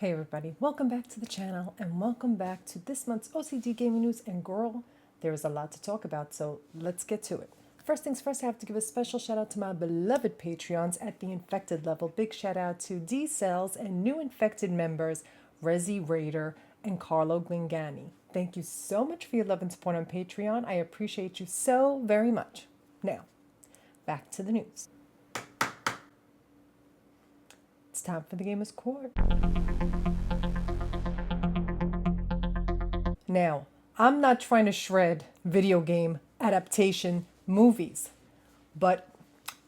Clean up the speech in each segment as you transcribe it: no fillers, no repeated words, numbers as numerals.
Hey everybody, welcome back to the channel and welcome back to this month's O.C.D gaming news. And girl, there is a lot to talk about, so let's get to it. First things first, I have to give a special shout out to my beloved Patreons at the infected level. Big shout out to D Cells and new infected members Resi Raider and Carlo Glingani. Thank you so much for your love and support on Patreon. I appreciate you so very much. Now, back to the news. It's time for the Gamer's Court. Now, I'm not trying to shred video game adaptation movies, but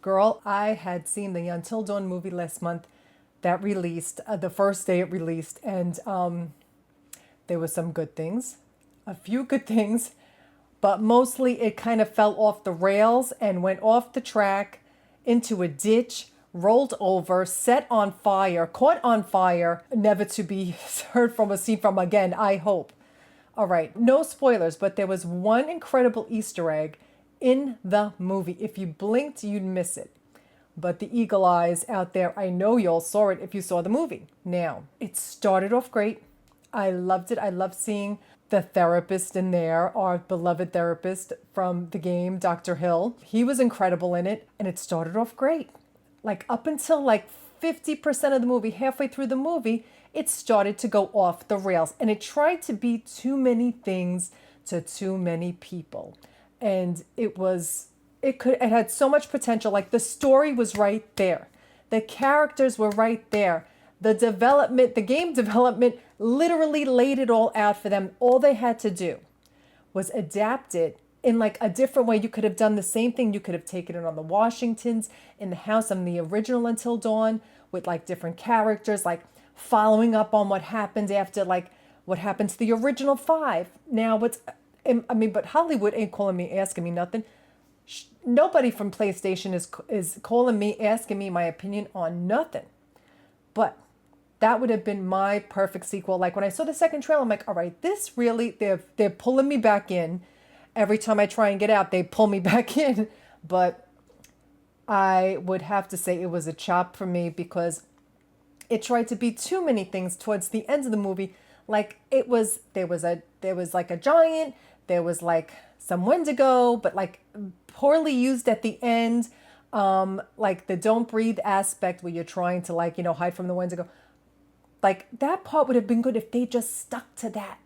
girl, I had seen the Until Dawn movie last month that released, the first day it released, and there were some good things, a few good things, but mostly it kind of fell off the rails and went off the track into a ditch, rolled over, set on fire, caught on fire, never to be heard from or seen from again, I hope. All right, no spoilers, but there was one incredible Easter egg in the movie. If you blinked, you'd miss it. But the eagle eyes out there, I know you all saw it if you saw the movie. Now, it started off great. I loved it. I loved seeing the therapist in there, our beloved therapist from the game, Dr. Hill. He was incredible in it, and it started off great. Like up until like 50% of the movie, halfway through the movie, it started to go off the rails and it tried to be too many things to too many people. And it had so much potential. Like the story was right there. The characters were right there. The development, the game development literally laid it all out for them. All they had to do was adapt it in like a different way. You could have done the same thing. You could have taken it on the Washingtons in the house on the original Until Dawn with like different characters, like following up on what happened after, like what happened to the original five. Now but Hollywood ain't calling me, asking me nothing. Nobody from PlayStation is calling me, asking me my opinion on nothing. But that would have been my perfect sequel. Like when I saw the second trailer, I'm like, all right, this really, they're pulling me back in. Every time I try and get out, they pull me back in. But I would have to say it was a chop for me because it tried to be too many things towards the end of the movie. Like there was like a giant, there was like some Wendigo, but like poorly used at the end. Like the don't breathe aspect where you're trying to like, hide from the Wendigo. Like that part would have been good if they just stuck to that.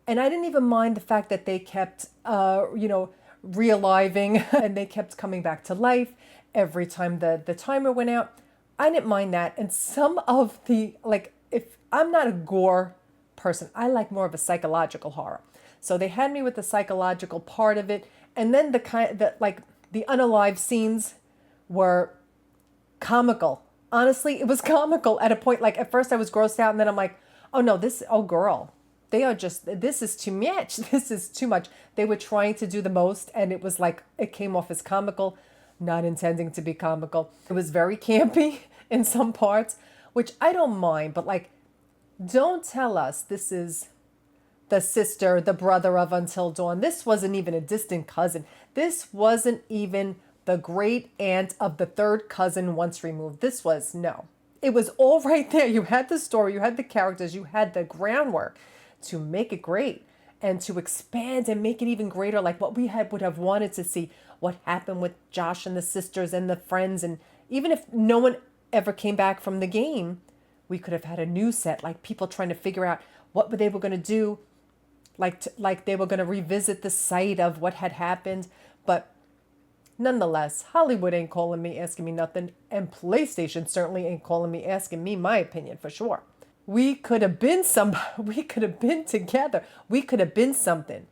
And I didn't even mind the fact that they kept, realiving and they kept coming back to life every time the timer went out. I didn't mind that. And some of the, like, if I'm not a gore person, I like more of a psychological horror. So they had me with the psychological part of it. And then the unalive scenes were comical. Honestly, it was comical at a point. Like at first I was grossed out and then I'm like, oh girl, this is too much. This is too much. They were trying to do the most and it was like, it came off as comical, not intending to be comical. It was very campy in some parts, which I don't mind, but like, don't tell us this is the sister, the brother of Until Dawn. This wasn't even a distant cousin. This wasn't even the great aunt of the third cousin once removed. No. It was all right there. You had the story, you had the characters, you had the groundwork to make it great and to expand and make it even greater, like what we would have wanted to see, what happened with Josh and the sisters and the friends. And even if no one ever came back from the game, we could have had a new set, like people trying to figure out what they were going to do, like they were going to revisit the site of what had happened. But nonetheless, Hollywood ain't calling me, asking me nothing, and PlayStation certainly ain't calling me, asking me my opinion for sure. We could have been somebody. We could have been together. We could have been something.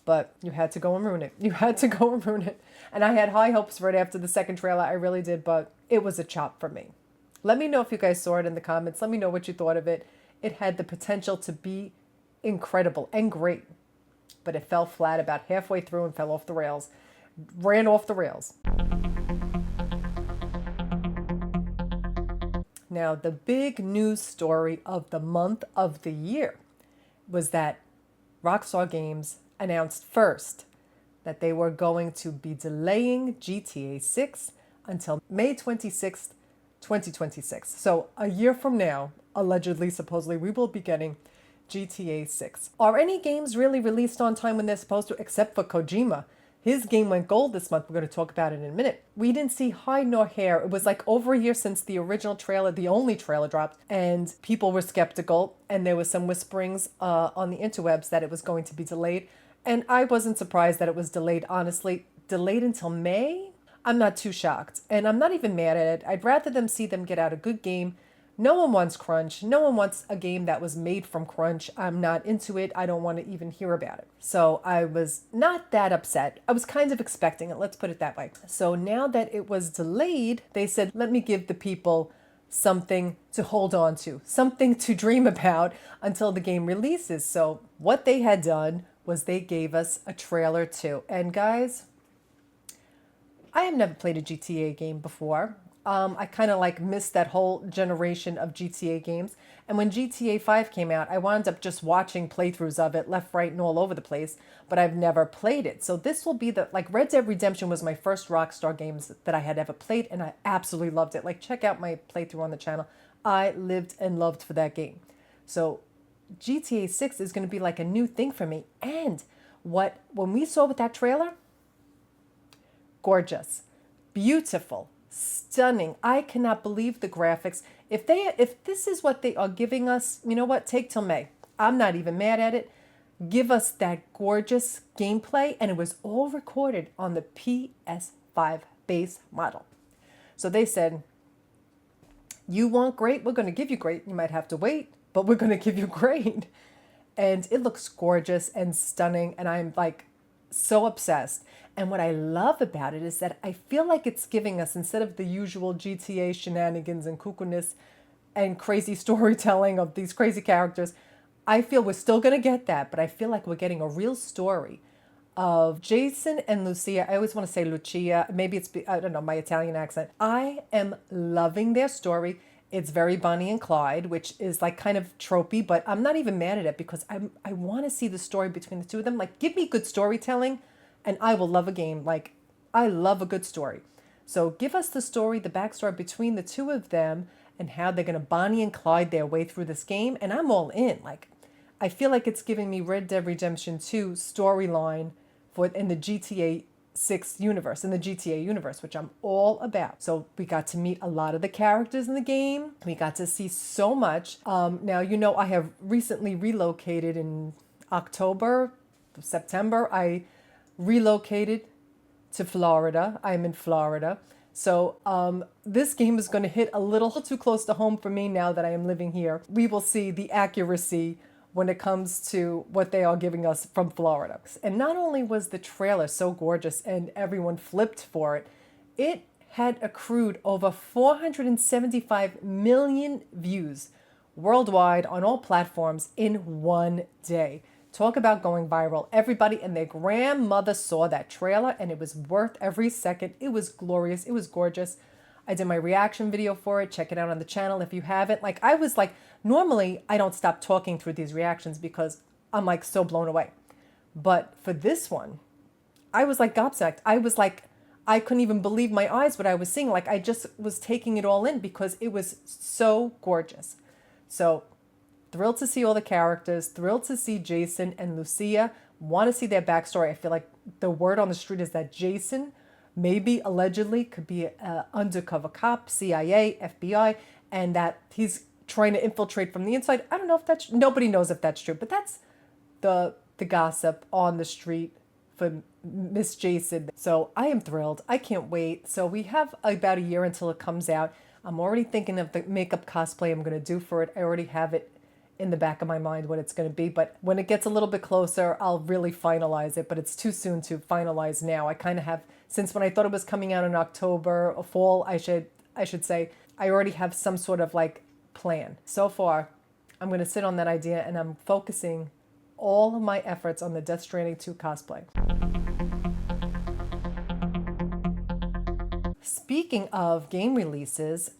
But you had to go and ruin it. You had to go and ruin it. And I had high hopes for it after the second trailer. I really did, but it was a chop for me. Let me know if you guys saw it in the comments. Let me know what you thought of it. It had the potential to be incredible and great, but it fell flat about halfway through and fell off the rails. Ran off the rails. Now, the big news story of the month of the year was that Rockstar Games announced first that they were going to be delaying GTA 6 until May 26th, 2026. So a year from now, allegedly, supposedly, we will be getting GTA 6. Are any games really released on time when they're supposed to, except for Kojima? His game went gold this month. We're going to talk about it in a minute. We didn't see hide nor hair. It was like over a year since the original trailer, the only trailer dropped, and people were skeptical. And there was some whisperings on the interwebs that it was going to be delayed. And I wasn't surprised that it was delayed, honestly. Delayed until May? I'm not too shocked. And I'm not even mad at it. I'd rather them see them get out a good game. No one wants crunch. No one wants a game that was made from crunch. I'm not into it. I don't want to even hear about it. So I was not that upset. I was kind of expecting it. Let's put it that way. So now that it was delayed, they said, let me give the people something to hold on to, something to dream about until the game releases. So what they had done was they gave us a trailer too. And guys, I have never played a GTA game before. I kind of like missed that whole generation of GTA games. And when GTA 5 came out, I wound up just watching playthroughs of it left, right, and all over the place, but I've never played it. So this will be like Red Dead Redemption was my first Rockstar Games that I had ever played, and I absolutely loved it. Like, check out my playthrough on the channel. I lived and loved for that game. So GTA 6 is going to be like a new thing for me. And when we saw with that trailer, gorgeous, beautiful, stunning. I cannot believe the graphics. If this is what they are giving us, you know what? Take till May. I'm not even mad at it. Give us that gorgeous gameplay, and it was all recorded on the PS5 base model. So they said, you want great? We're going to give you great. You might have to wait, but we're going to give you great. And it looks gorgeous and stunning, and I'm like so obsessed. And what I love about it is that I feel like it's giving us, instead of the usual GTA shenanigans and cuckoo-ness and crazy storytelling of these crazy characters, I feel we're still going to get that, but I feel like we're getting a real story of Jason and Lucia. I always want to say Lucia. Maybe it's, I don't know, my Italian accent. I am loving their story. It's very Bonnie and Clyde, which is like kind of tropey, but I'm not even mad at it because I want to see the story between the two of them. Like, give me good storytelling and I will love a game. Like, I love a good story. So give us the story, the backstory between the two of them and how they're going to Bonnie and Clyde their way through this game. And I'm all in. Like, I feel like it's giving me Red Dead Redemption 2 storyline in the GTA 6 universe, in the GTA universe, which I'm all about. So we got to meet a lot of the characters in the game. We got to see so much. Now, you know, I have recently relocated in September. I relocated to Florida. I'm in Florida. So this game is going to hit a little too close to home for me now that I am living here. We will see the accuracy when it comes to what they are giving us from Florida. And not only was the trailer so gorgeous and everyone flipped for it, it had accrued over 475 million views worldwide on all platforms in one day. Talk about going viral. Everybody and their grandmother saw that trailer and it was worth every second. It was glorious. It was gorgeous. I did my reaction video for it. Check it out on the channel if you haven't. Like, I was like, normally I don't stop talking through these reactions because I'm like so blown away. But for this one, I was like gobsmacked. I was like, I couldn't even believe my eyes what I was seeing. Like, I just was taking it all in because it was so gorgeous. So thrilled to see all the characters, thrilled to see Jason and Lucia, want to see their backstory. I feel like the word on the street is that Jason maybe allegedly could be an undercover cop, CIA, FBI, and that he's trying to infiltrate from the inside. I don't know if that's, nobody knows if that's true, but that's the gossip on the street for Miss Jason. So I am thrilled. I can't wait. So we have about a year until it comes out. I'm already thinking of the makeup cosplay I'm going to do for it. I already have it in the back of my mind what it's going to be, but when it gets a little bit closer, I'll really finalize it, but it's too soon to finalize now. I kind of have, since when I thought it was coming out in October or fall, I should say, I already have some sort of like plan. So far, I'm going to sit on that idea and I'm focusing all of my efforts on the Death Stranding 2 cosplay. Speaking of game releases,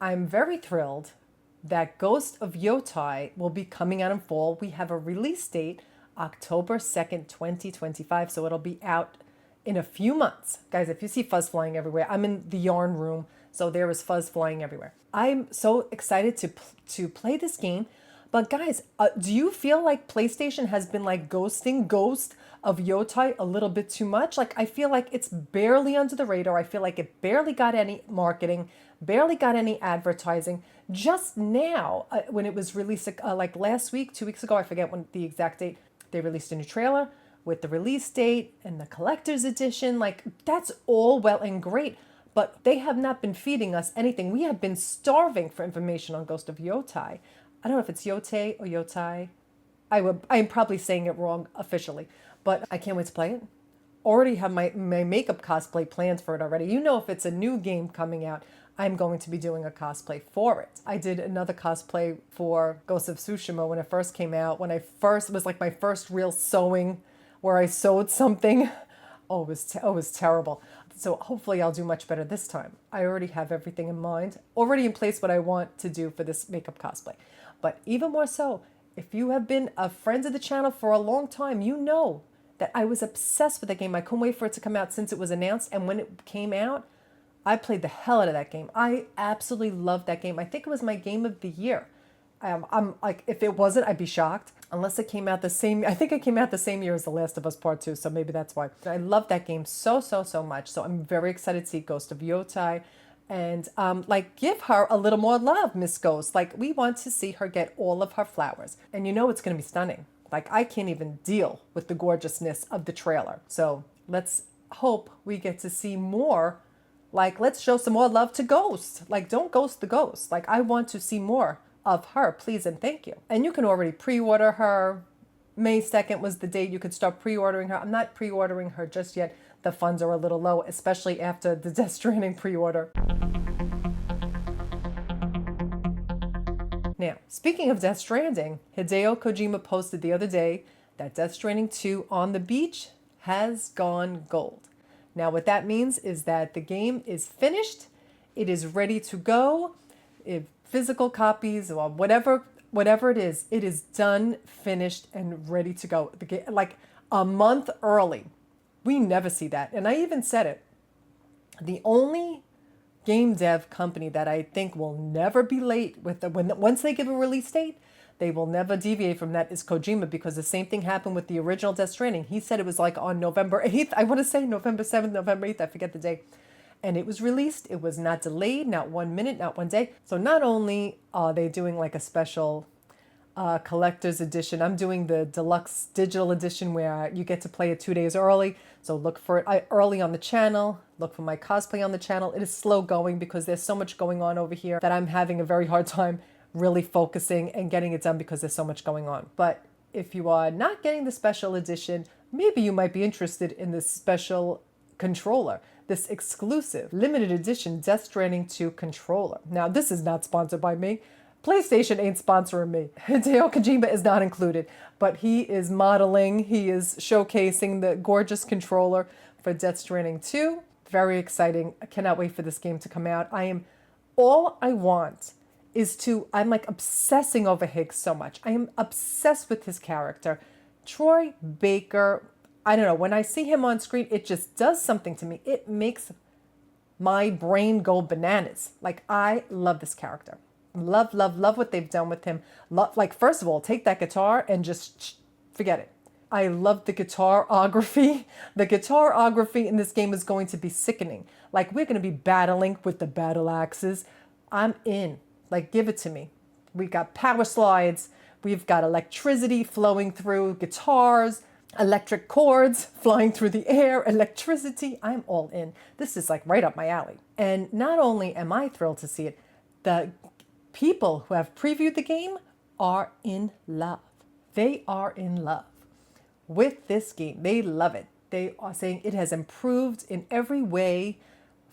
I'm very thrilled that Ghost of Yotai will be coming out in fall. We have a release date, October 2nd, 2025. So it'll be out in a few months. Guys, if you see fuzz flying everywhere, I'm in the yarn room, so there is fuzz flying everywhere. I'm so excited to play this game. But guys, do you feel like PlayStation has been like ghosting Ghost of Yotai a little bit too much? Like, I feel like it's barely under the radar. I feel like it barely got any marketing, barely got any advertising. Just now, when it was released, like last week, 2 weeks ago, I forget when the exact date, they released a new trailer with the release date and the collector's edition. Like, that's all well and great, but they have not been feeding us anything. We have been starving for information on Ghost of Yotai. I don't know if it's Yote or Yotai. I'm probably saying it wrong officially, but I can't wait to play it. Already have my makeup cosplay plans for it already. You know, if it's a new game coming out, I'm going to be doing a cosplay for it. I did another cosplay for Ghost of Tsushima when it first came out. It was like my first real sewing where I sewed something. Oh, it was terrible. So hopefully I'll do much better this time. I already have everything in mind, already in place what I want to do for this makeup cosplay. But even more so, if you have been a friend of the channel for a long time, you know that I was obsessed with the game. I couldn't wait for it to come out since it was announced. And when it came out, I played the hell out of that game. I absolutely loved that game. I think it was my game of the year. I'm like, if it wasn't, I'd be shocked. Unless it came out I think it came out the same year as The Last of Us Part 2, so maybe that's why. I love that game so much. So I'm very excited to see Ghost of Yotai. And like, give her a little more love, Miss Ghost. Like, we want to see her get all of her flowers. And you know it's going to be stunning. Like, I can't even deal with the gorgeousness of the trailer. So let's hope we get to see more. Like, let's show some more love to Ghost. Like, don't ghost the Ghost. Like, I want to see more of her, please and thank you. And you can already pre-order her. May 2nd was the date you could start pre-ordering her. I'm not pre-ordering her just yet. The funds are a little low, especially after the Death Stranding pre-order. Now, speaking of Death Stranding, Hideo Kojima posted the other day that Death Stranding 2 on the beach has gone gold. Now, what that means is that the game is finished. It is ready to go. If physical copies or whatever it is done, finished, and ready to go. The game, like a month early. We never see that. And I even said it. The only game dev company that I think will never be late with once they give a release date, they will never deviate from that is Kojima, because the same thing happened with the original Death Stranding. He said it was like on November 8th. I want to say November 7th, November 8th. I forget the day. And it was released. It was not delayed, not 1 minute, not one day. So not only are they doing like a special collector's edition, I'm doing the deluxe digital edition where you get to play it 2 days early. So look for it early on the channel. Look for my cosplay on the channel. It is slow going because there's so much going on over here that I'm having a very hard time really focusing and getting it done because there's so much going on. But if you are not getting the special edition, maybe you might be interested in this special controller. This exclusive limited edition Death Stranding 2 controller. Now, this is not sponsored by me. PlayStation ain't sponsoring me. Hideo Kojima is not included, but he is modeling, he is showcasing the gorgeous controller for Death Stranding 2. Very exciting. I cannot wait for this game to come out. All I want is I'm like obsessing over Higgs so much. I am obsessed with his character. Troy Baker, I don't know, when I see him on screen, it just does something to me. It makes my brain go bananas. Like, I love this character. Love what they've done with him. Like, first of all, take that guitar and just forget it. I love the guitarography. The guitarography in this game is going to be sickening. Like, we're going to be battling with the battle axes. I'm in. Like, give it to me. We've got power slides. We've got electricity flowing through guitars, electric cords flying through the air, electricity. I'm all in. This is like right up my alley. And not only am I thrilled to see it, the people who have previewed the game are in love. They are in love with this game. They love it. They are saying it has improved in every way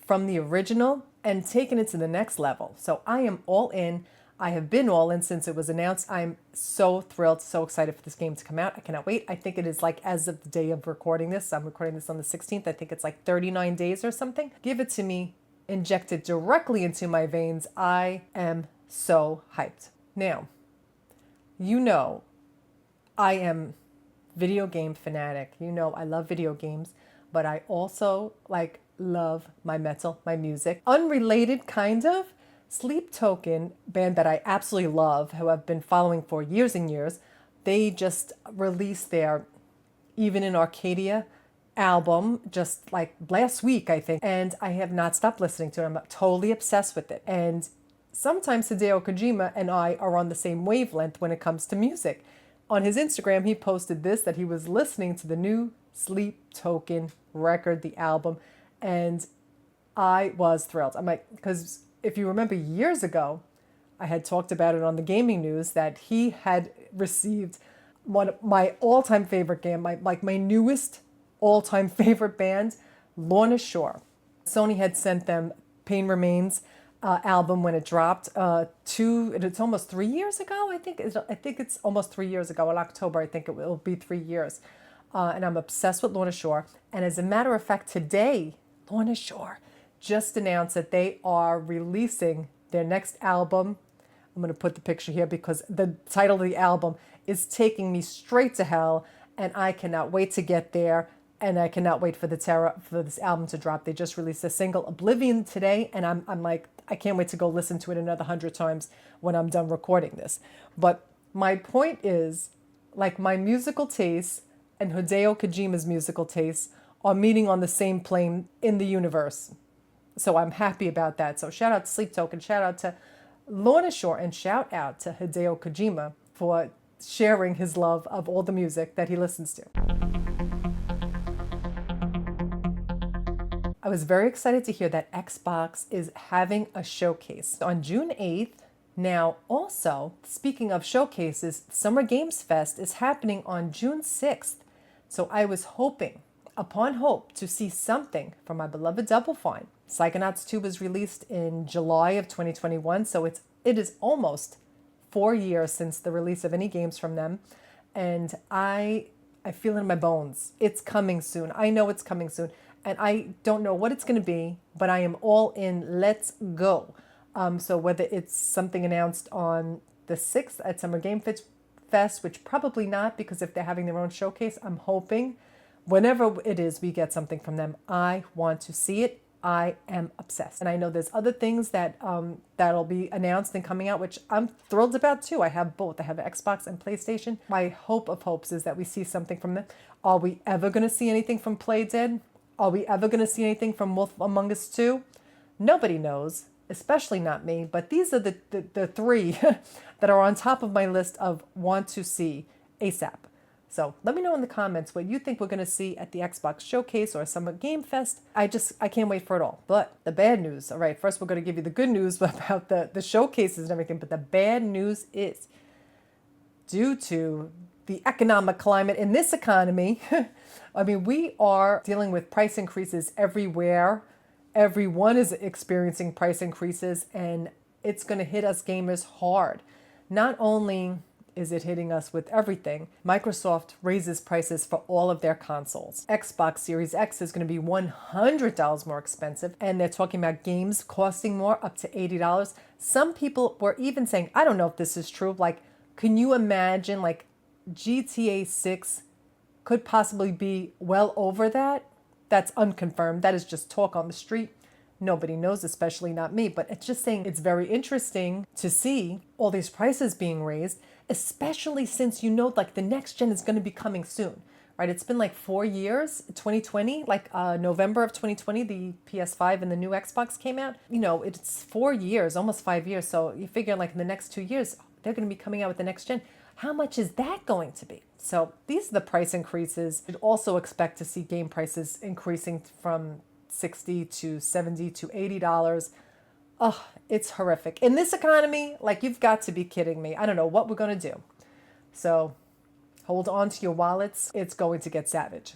from the original and taken it to the next level. So I am all in. I have been all in since it was announced. I'm so thrilled, so excited for this game to come out. I cannot wait. I think it is like as of the day of recording this. I'm recording this on the 16th. I think it's like 39 days or something. Give it to me. Inject it directly into my veins. I am so hyped. Now, you know, I am video game fanatic. You know, I love video games, but I also like love my metal, my music. Unrelated, kind of. Sleep Token, band that I absolutely love, who I've been following for years and years, they just released their Even in Arcadia album just like last week, I think, and I have not stopped listening to it. I'm totally obsessed with it. And sometimes Hideo Kojima and I are on the same wavelength when it comes to music. On his Instagram, he posted this, that he was listening to the new Sleep Token record, the album, and I was thrilled. I'm like, because if you remember years ago, I had talked about it on the gaming news that he had received one of my all-time favorite game, my newest all-time favorite band, Lorna Shore. Sony had sent them Pain Remains album when it dropped. It's almost 3 years ago. I think it's almost 3 years ago. In October, I think it will be 3 years. And I'm obsessed with Lorna Shore. And as a matter of fact, today, Lorna Shore just announced that they are releasing their next album. I'm going to put the picture here because the title of the album is taking me straight to hell, and I cannot wait to get there, and I cannot wait for this album to drop. They just released a single, Oblivion, today, and I'm like, I can't wait to go listen to it another 100 times when I'm done recording this. But my point is, like, my musical tastes and Hideo Kojima's musical tastes are meeting on the same plane in the universe. So I'm happy about that. So shout out to Sleep Token, shout out to Lorna Shore, and shout out to Hideo Kojima for sharing his love of all the music that he listens to. I was very excited to hear that Xbox is having a showcase on June 8th. Now, also, speaking of showcases, Summer Games Fest is happening on June 6th. So I was hoping, upon hope, to see something from my beloved Double Fine. Psychonauts 2 was released in July of 2021, so it is almost 4 years since the release of any games from them, and I feel it in my bones. It's coming soon. I know it's coming soon, and I don't know what it's going to be, but I am all in. Let's go. So whether it's something announced on the 6th at Summer Game Fest, which probably not, because if they're having their own showcase, I'm hoping whenever it is we get something from them, I want to see it. I am obsessed. And I know there's other things that that'll be announced and coming out, which I'm thrilled about too. I have both. I have Xbox and PlayStation. My hope of hopes is that we see something from them. Are we ever going to see anything from Play Dead? Are we ever going to see anything from Wolf Among Us 2? Nobody knows, especially not me. But these are the three that are on top of my list of want to see ASAP. So let me know in the comments what you think we're going to see at the Xbox Showcase or Summer Game Fest. I can't wait for it all. But the bad news, all right, first we're going to give you the good news about the showcases and everything. But the bad news is, due to the economic climate in this economy, I mean, we are dealing with price increases everywhere. Everyone is experiencing price increases, and it's going to hit us gamers hard. Not only is it hitting us with everything, Microsoft raises prices for all of their consoles. Xbox Series X is going to be $100 more expensive, and they're talking about games costing more, up to $80. Some people were even saying, I don't know if this is true, like, can you imagine like GTA 6 could possibly be well over that? That's unconfirmed. That is just talk on the street. Nobody knows, especially not me, but it's just saying it's very interesting to see all these prices being raised, especially since like the next gen is going to be coming soon, right? It's been like 4 years, 2020, like November of 2020, the PS5 and the new Xbox came out. It's 4 years, almost 5 years. So you figure like in the next 2 years, they're going to be coming out with the next gen. How much is that going to be? So these are the price increases. You'd also expect to see game prices increasing from $60 to $70 to $80. Oh, it's horrific. In this economy, like, you've got to be kidding me. I don't know what we're going to do. So hold on to your wallets. It's going to get savage.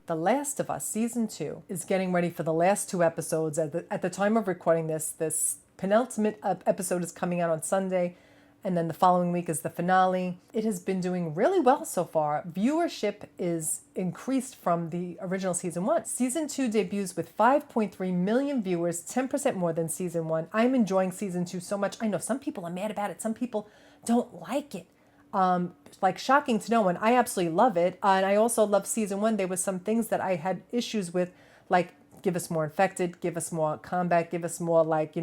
The Last of Us Season 2 is getting ready for the last 2 episodes. At the time of recording this penultimate episode is coming out on Sunday, and then the following week is the finale. It has been doing really well so far. Viewership is increased from the original Season 1. Season 2 debuts with 5.3 million viewers, 10% more than Season 1. I'm enjoying Season 2 so much. I know some people are mad about it. Some people don't like it. like shocking to no one. I absolutely love it. And I also love season one. There was some things that I had issues with, like give us more infected, give us more combat, give us more like,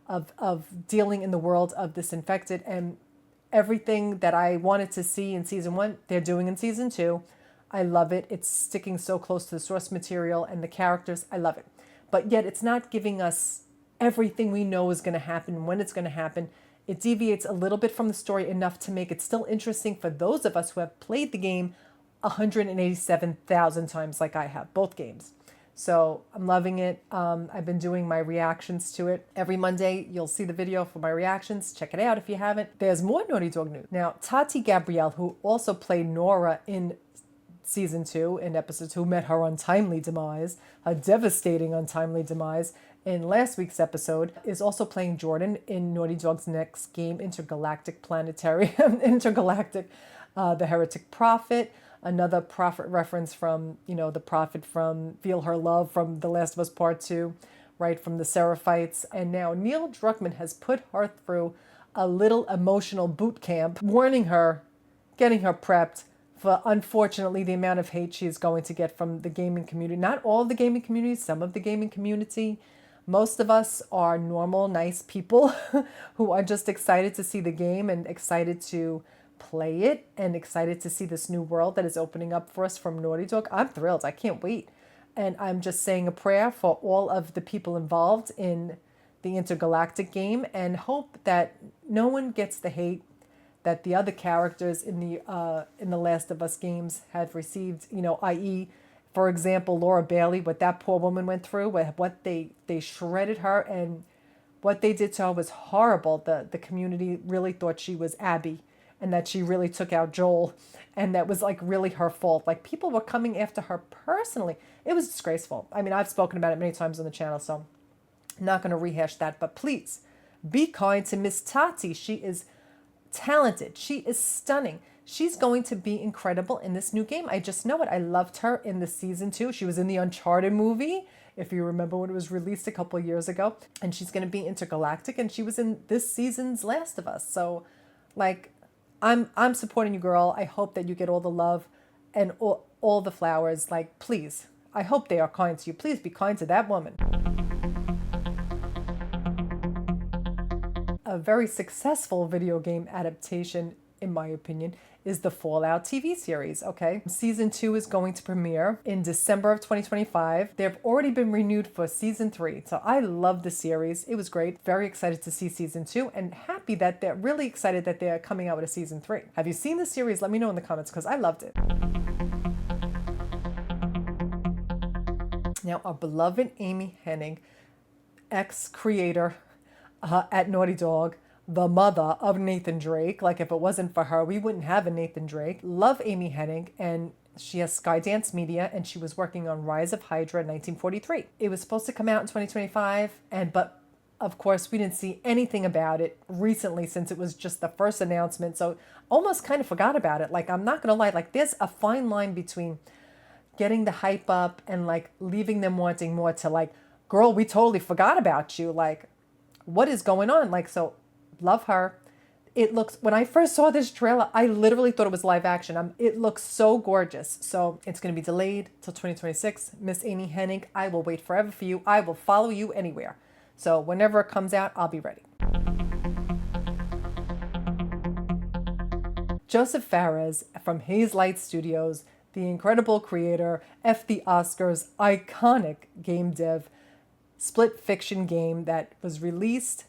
of dealing in the world of this infected. And everything that I wanted to see in season one, they're doing in season two. I love it. It's sticking so close to the source material and the characters. I love it. But yet it's not giving us everything we know is going to happen, when it's going to happen. It deviates a little bit from the story enough to make it still interesting for those of us who have played the game 187,000 times like I have, both games. So I'm loving it. I've been doing my reactions to it. Every Monday, you'll see the video for my reactions. Check it out if you haven't. There's more Naughty Dog news. Now, Tati Gabrielle, who also played Nora in season 2, in episode 2, met her untimely demise, a devastating untimely demise in last week's episode, is also playing Jordan in Naughty Dog's next game, Intergalactic Planetary, Intergalactic, the Heretic Prophet. Another prophet reference from, the prophet from Feel Her Love from The Last of Us Part 2, right, from the Seraphites. And now Neil Druckmann has put her through a little emotional boot camp, warning her, getting her prepped for, unfortunately, the amount of hate she is going to get from the gaming community. Not all of the gaming community, some of the gaming community. Most of us are normal, nice people who are just excited to see the game and excited to play it and excited to see this new world that is opening up for us from Naughty Dog. I'm thrilled. I can't wait. And I'm just saying a prayer for all of the people involved in the intergalactic game and hope that no one gets the hate that the other characters in the Last of Us games have received, i.e., for example, Laura Bailey, what that poor woman went through, what they shredded her, and what they did to her was horrible. The community really thought she was Abby and that she really took out Joel, and that was like really her fault. Like people were coming after her personally. It was disgraceful. I mean, I've spoken about it many times on the channel, so I'm not going to rehash that. But please be kind to Miss Tati. She is talented. She is stunning. She's going to be incredible in this new game. I just know it. I loved her in the season 2. She was in the Uncharted movie, if you remember when it was released a couple of years ago. And she's going to be intergalactic, and she was in this season's Last of Us. So, like, I'm supporting you, girl. I hope that you get all the love and all the flowers. Like, please. I hope they are kind to you. Please be kind to that woman. A very successful video game adaptation, in my opinion, is the Fallout TV series, okay? Season 2 is going to premiere in December of 2025. They've already been renewed for season 3. So I love the series. It was great. Very excited to see season 2 and happy that they're really excited that they're coming out with a season 3. Have you seen the series? Let me know in the comments because I loved it. Now, our beloved Amy Hennig, ex-creator at Naughty Dog, the mother of Nathan Drake. Like if it wasn't for her, we wouldn't have a Nathan Drake. Love Amy Hennig, and she has Skydance Media, and she was working on Rise of Hydra in 1943. It was supposed to come out in 2025, but of course we didn't see anything about it recently since it was just the first announcement. So almost kind of forgot about it. Like I'm not gonna lie, like there's a fine line between getting the hype up and like leaving them wanting more to like, girl, we totally forgot about you. Like, what is going on? Like, so love her. It looks, when I first saw this trailer, I literally thought it was live action. It looks so gorgeous. So it's going to be delayed till 2026. Miss Amy Hennig, I will wait forever for you. I will follow you anywhere. So whenever it comes out, I'll be ready. Joseph Fares from Haze Light Studios, the incredible creator, F the Oscars, iconic game dev, split fiction game that was released,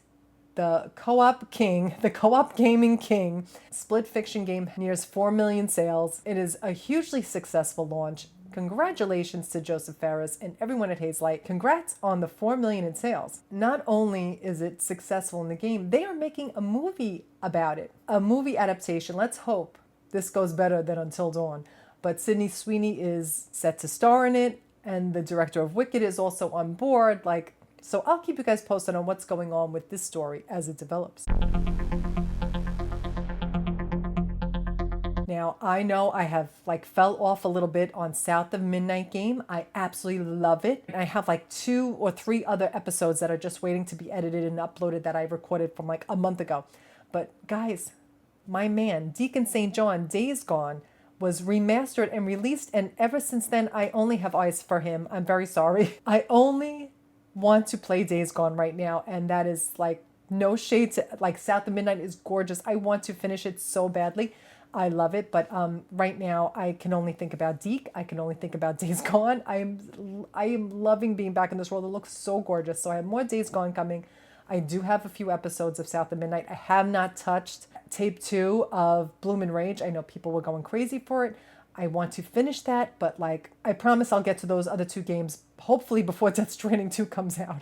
the Co-op King, the Co-op Gaming King, split fiction game nears 4 million sales. It is a hugely successful launch. Congratulations to Joseph Fares and everyone at Hazelight. Congrats on the 4 million in sales. Not only is it successful in the game, they are making a movie about it. A movie adaptation. Let's hope this goes better than Until Dawn. But Sydney Sweeney is set to star in it, and the director of Wicked is also on board. Like, so I'll keep you guys posted on what's going on with this story as it develops. Now, I know I have like fell off a little bit on South of Midnight Game. I absolutely love it. I have like 2 or 3 other episodes that are just waiting to be edited and uploaded that I recorded from like a month ago. But guys, my man, Deacon St. John, Days Gone, was remastered and released, and ever since then, I only have eyes for him. I'm very sorry. I only want to play Days Gone right now, and that is like no shade to, like, South of Midnight is gorgeous. I want to finish it so badly. I love it, but right now I can only think about Deke. I can only think about Days Gone. I am loving being back in this world. It looks so gorgeous. So I have more Days Gone coming. I do have a few episodes of South of Midnight. I have not touched tape 2 of Bloom and Rage. I know people were going crazy for it. I want to finish that, but like, I promise I'll get to those other 2 games hopefully before Death Stranding 2 comes out.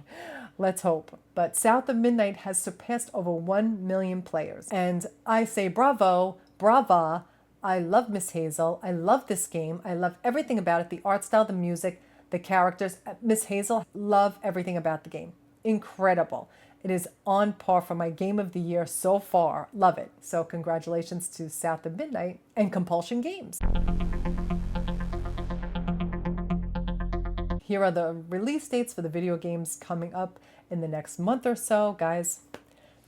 Let's hope. But South of Midnight has surpassed over 1 million players. And I say bravo, brava. I love Miss Hazel. I love this game. I love everything about it. The art style, the music, the characters. Miss Hazel, love everything about the game. Incredible. It is on par for my game of the year so far. Love it. So congratulations to South of Midnight and Compulsion Games. Here are the release dates for the video games coming up in the next month or so. Guys,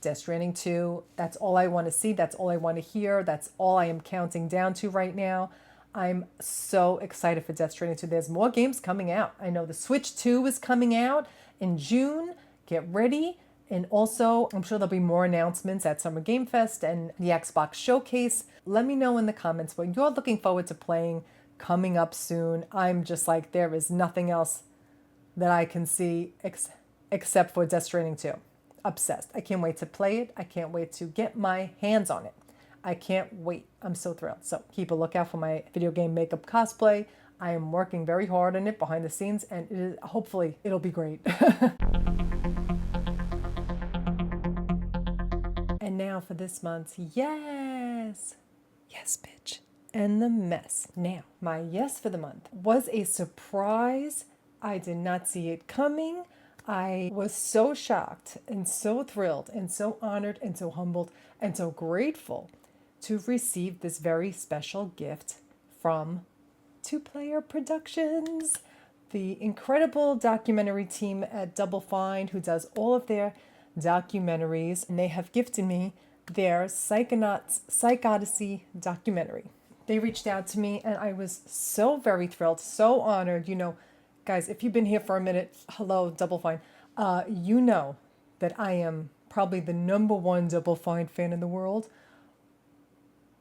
Death Stranding 2, that's all I want to see. That's all I want to hear. That's all I am counting down to right now. I'm so excited for Death Stranding 2. There's more games coming out. I know the Switch 2 is coming out in June. Get ready. And also, I'm sure there'll be more announcements at Summer Game Fest and the Xbox Showcase. Let me know in the comments what you're looking forward to playing coming up soon. I'm just like, there is nothing else that I can see except for Death Stranding 2. Obsessed. I can't wait to play it. I can't wait to get my hands on it. I can't wait. I'm so thrilled. So keep a lookout for my video game makeup cosplay. I am working very hard on it behind the scenes, and hopefully it'll be great. And now for this month's yes, bitch, and the mess. Now, my yes for the month was a surprise. I did not see it coming. I was so shocked and so thrilled and so honored and so humbled and so grateful to receive this very special gift from Two Player Productions, the incredible documentary team at Double Fine who does all of their documentaries, and they have gifted me their Psychodyssey documentary. They reached out to me and I was so very thrilled, so honored. You know, guys, if you've been here for a minute, hello, Double Fine, you know that I am probably the #1 Double Fine fan in the world.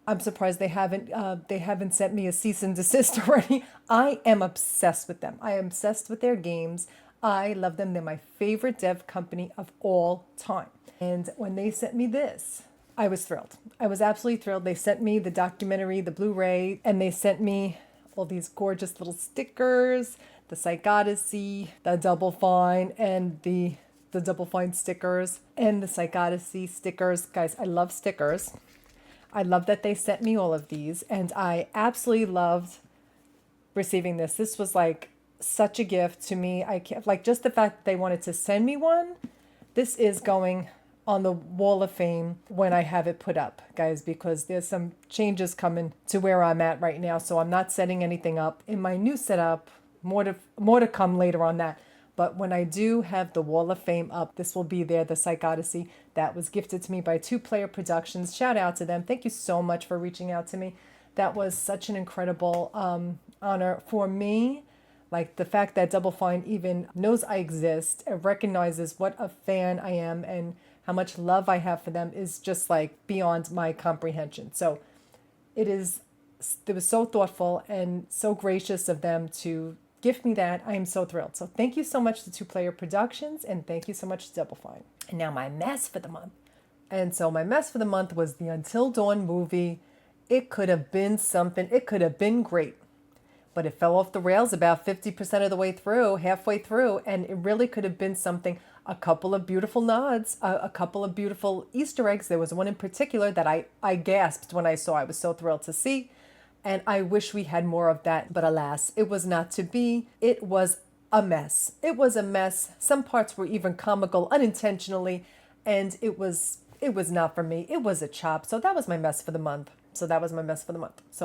I'm surprised they haven't sent me a cease and desist already. I am obsessed with them. I am obsessed with their games. I love them. They're my favorite dev company of all time. And when they sent me this, I was thrilled. I was absolutely thrilled. They sent me the documentary, the Blu-ray, and they sent me all these gorgeous little stickers, the Psychodyssey, the Double Fine, and the Double Fine stickers, and the Psychodyssey stickers. Guys, I love stickers. I love that they sent me all of these, and I absolutely loved receiving this. This was like such a gift to me. I can't, like, just the fact that they wanted to send me one. This is going on the wall of fame when I have it put up, guys, because there's some changes coming to where I'm at right now. So I'm not setting anything up in my new setup. More to come later on that. But when I do have the wall of fame up, this will be there, the Psychodyssey that was gifted to me by Two Player Productions. Shout out to them. Thank you so much for reaching out to me. That was such an incredible honor for me. Like, the fact that Double Fine even knows I exist and recognizes what a fan I am and how much love I have for them is just like beyond my comprehension. So it was so thoughtful and so gracious of them to gift me that. I am so thrilled. So thank you so much to Two Player Productions, and thank you so much to Double Fine. And now my mess for the month. And so my mess for the month was the Until Dawn movie. It could have been something. It could have been great. But it fell off the rails about 50% of the way through, halfway through, and it really could have been something. A couple of beautiful nods, a couple of beautiful Easter eggs. There was one in particular that I gasped when I saw. I was so thrilled to see. And I wish we had more of that, but alas, it was not to be. It was a mess. It was a mess. Some parts were even comical unintentionally, and it was not for me. It was a chop. So that was my mess for the month. So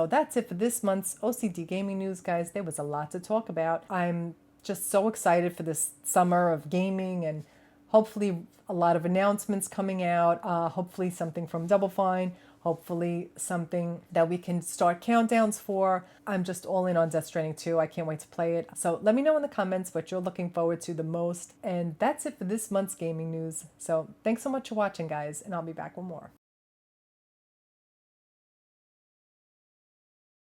that's it for this month's O.C.D gaming news, guys. There was a lot to talk about. I'm just so excited for this summer of gaming and hopefully a lot of announcements coming out, hopefully something from Double Fine, hopefully something that we can start countdowns for. I'm just all in on Death Stranding 2. I can't wait to play it. So let me know in the comments what you're looking forward to the most. And that's it for this month's gaming news. So thanks so much for watching, guys, and I'll be back with more.